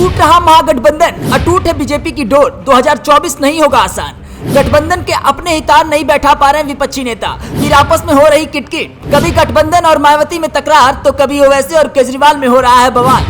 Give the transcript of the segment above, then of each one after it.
टूट रहा महागठबंधन, अटूट है बीजेपी की डोर, 2024 नहीं होगा आसान। गठबंधन के अपने ही तार नहीं बैठा पा रहे विपक्षी नेता, फिर आपस में हो रही किटकिट। कभी गठबंधन और मायावती में तकरार, तो कभी ओवैसी और केजरीवाल में हो रहा है बवाल।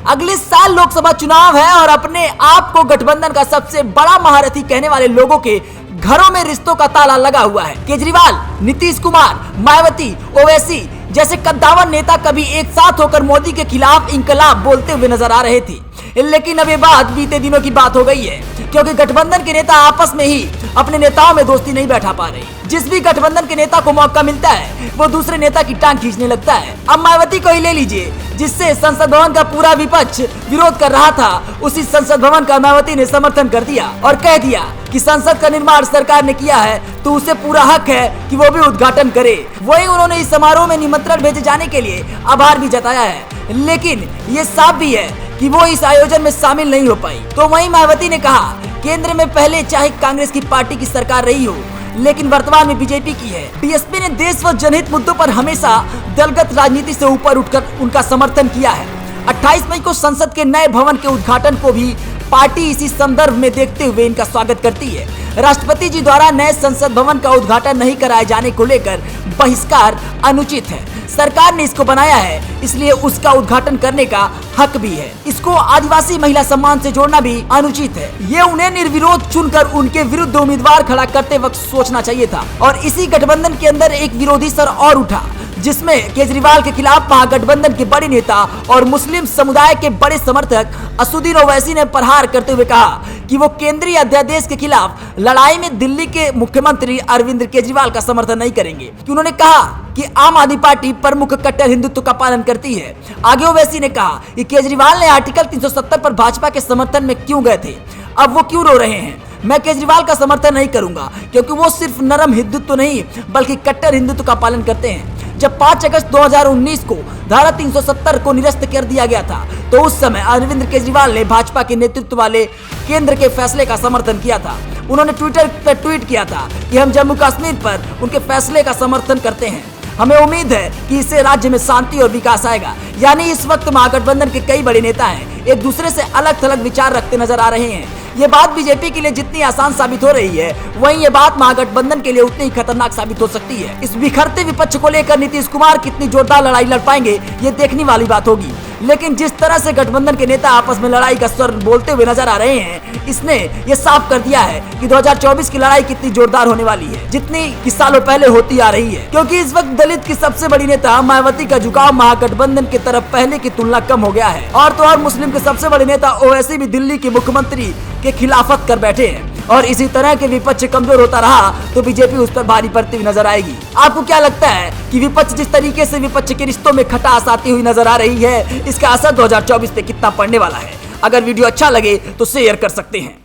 अगले साल लोकसभा चुनाव है और अपने आप को गठबंधन का सबसे बड़ा महारथी कहने वाले लोगों के घरों में रिश्तों का ताला लगा हुआ है। केजरीवाल, नीतीश कुमार, मायावती, ओवैसी जैसे कद्दावर नेता कभी एक साथ होकर मोदी के खिलाफ इंकलाब बोलते हुए नजर आ रहे थे, लेकिन अब ये बात बीते दिनों की बात हो गई है, क्योंकि गठबंधन के नेता आपस में ही अपने नेताओं में दोस्ती नहीं बैठा पा रहे। जिस भी गठबंधन के नेता को मौका मिलता है वो दूसरे नेता की टांग खींचने लगता है। अब मायावती को ही ले लीजिए, जिससे संसद भवन का पूरा विपक्ष विरोध कर रहा था, उसी संसद भवन का मायावती ने समर्थन कर दिया और कह दिया कि संसद का निर्माण सरकार ने किया है तो उसे पूरा हक है कि वो भी उद्घाटन करे। वही उन्होंने इस समारोह में निमंत्रण भेजे जाने के लिए आभार भी जताया है, लेकिन ये साफ भी है कि वो इस आयोजन में शामिल नहीं हो पाई। तो वहीं मायावती ने कहा, केंद्र में पहले चाहे कांग्रेस की पार्टी की सरकार रही हो, लेकिन वर्तमान में बीजेपी की है। बीएसपी ने देश व जनहित मुद्दों पर हमेशा दलगत राजनीति से ऊपर उठकर उनका समर्थन किया है। 28 मई को संसद के नए भवन के उद्घाटन को भी पार्टी इसी संदर्भ में देखते हुए इनका स्वागत करती है। राष्ट्रपति जी द्वारा नए संसद भवन का उद्घाटन नहीं कराए जाने को लेकर बहिष्कार अनुचित है। सरकार ने इसको बनाया है, इसलिए उसका उद्घाटन करने का हक भी है। इसको आदिवासी महिला सम्मान से जोड़ना भी अनुचित है। ये उन्हें निर्विरोध चुनकर उनके विरुद्ध उम्मीदवार खड़ा करते वक्त सोचना चाहिए था। और इसी गठबंधन के अंदर एक विरोधी स्वर और उठा, जिसमें केजरीवाल के खिलाफ महागठबंधन के बड़े नेता और मुस्लिम समुदाय के बड़े समर्थक असदुद्दीन ओवैसी ने प्रहार करते हुए कहा कि वो केंद्रीय अध्यादेश के खिलाफ लड़ाई में दिल्ली के मुख्यमंत्री अरविंद केजरीवाल का समर्थन नहीं करेंगे। कि उन्होंने कहा कि आम आदमी पार्टी प्रमुख कट्टर हिंदुत्व का पालन करती है। आगे ओवैसी ने कहा कि केजरीवाल ने आर्टिकल 370 पर भाजपा के समर्थन में क्यों गए थे, अब वो क्यों रो रहे हैं। मैं केजरीवाल का समर्थन नहीं करूंगा, क्योंकि वो सिर्फ नरम हिंदुत्व नहीं बल्कि कट्टर हिंदुत्व का पालन करते हैं। जब 5 अगस्त 2019 को धारा 370 को निरस्त कर दिया गया था, तो उस समय अरविंद केजरीवाल ने भाजपा के नेतृत्व वाले केंद्र के फैसले का समर्थन किया था। उन्होंने ट्विटर पर ट्वीट किया था कि हम जम्मू कश्मीर पर उनके फैसले का समर्थन करते हैं। हमें उम्मीद है कि इससे राज्य में शांति और विकास आएगा। यानी इस वक्त महागठबंधन के कई बड़े नेता हैं, एक दूसरे से अलग थलग विचार रखते नजर आ रहे हैं। ये बात बीजेपी के लिए जितनी आसान साबित हो रही है, वहीं ये बात महागठबंधन के लिए उतनी ही खतरनाक साबित हो सकती है। इस बिखरते विपक्ष को लेकर नीतीश कुमार कितनी जोरदार लड़ाई लड़ पाएंगे, ये देखने वाली बात होगी। लेकिन जिस तरह से गठबंधन के नेता आपस में लड़ाई का स्वर बोलते हुए नजर आ रहे हैं, इसने ये साफ कर दिया है कि 2024 की लड़ाई कितनी जोरदार होने वाली है, जितनी कि सालों पहले होती आ रही है। क्योंकि इस वक्त दलित की सबसे बड़ी नेता मायावती का झुकाव महागठबंधन की तरफ पहले की तुलना कम हो गया है। और तो और मुस्लिम के सबसे बड़े नेता ओवैसी भी दिल्ली के मुख्यमंत्री के खिलाफत कर बैठे हैं। और इसी तरह के विपक्ष कमजोर होता रहा तो बीजेपी उस पर भारी पड़ती हुई नजर आएगी। आपको क्या लगता है कि विपक्ष जिस तरीके से विपक्ष के रिश्तों में खटास आती हुई नजर आ रही है, इसका असर 2024 पे कितना पड़ने वाला है? अगर वीडियो अच्छा लगे तो शेयर कर सकते हैं।